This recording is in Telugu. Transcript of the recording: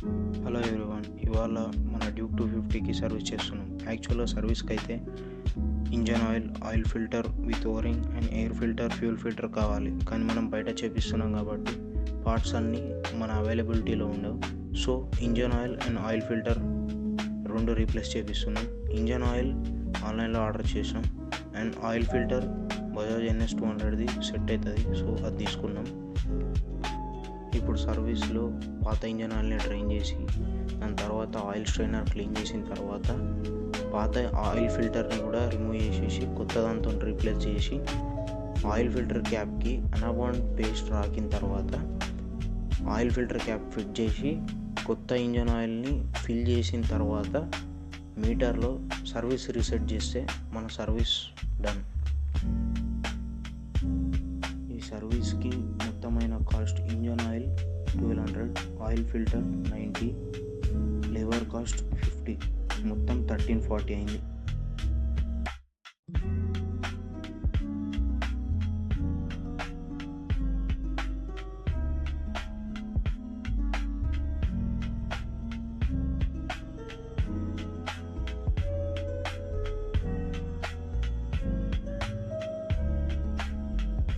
హలో ఎవ్రీవన్, ఇవాళ మన డ్యూక్ 250కి సర్వీస్ చేస్తున్నాం. యాక్చువల్గా సర్వీస్కి అయితే engine oil, oil filter with ఓరింగ్ and air filter, fuel filter కావాలి. కానీ మనం బయట చేపిస్తున్నాం కాబట్టి పార్ట్స్ అన్నీ మన అవైలబిలిటీలో ఉండవు. So engine oil and oil filter రెండు రీప్లేస్ చేపిస్తున్నాం. ఇంజన్ ఆయిల్ ఆన్లైన్లో ఆర్డర్ చేసాం and oil filter Bajaj NS 200ది సెట్ అవుతుంది. సో అది తీసుకున్నాం. ఇప్పుడు సర్వీస్లో పాత ఇంజన్ ఆయిల్ని డ్రైన్ చేసి దాని తర్వాత ఆయిల్ స్ట్రైనర్ క్లీన్ చేసిన తర్వాత పాత ఆయిల్ ఫిల్టర్ని కూడా రిమూవ్ చేసేసి కొత్త దాంతో రీప్లేస్ చేసి ఆయిల్ ఫిల్టర్ క్యాప్కి అనబాండ్ పేస్ట్ రాకిన తర్వాత ఆయిల్ ఫిల్టర్ క్యాప్ ఫిట్ చేసి కొత్త ఇంజన్ ఆయిల్ని ఫిల్ చేసిన తర్వాత మీటర్లో సర్వీస్ రీసెట్ చేస్తే మన సర్వీస్ డన్. ఈ సర్వీస్కి మొత్తమైన cost engine oil 1200, oil filter 90, labour cost 50, మొత్తం 1340 అయింది.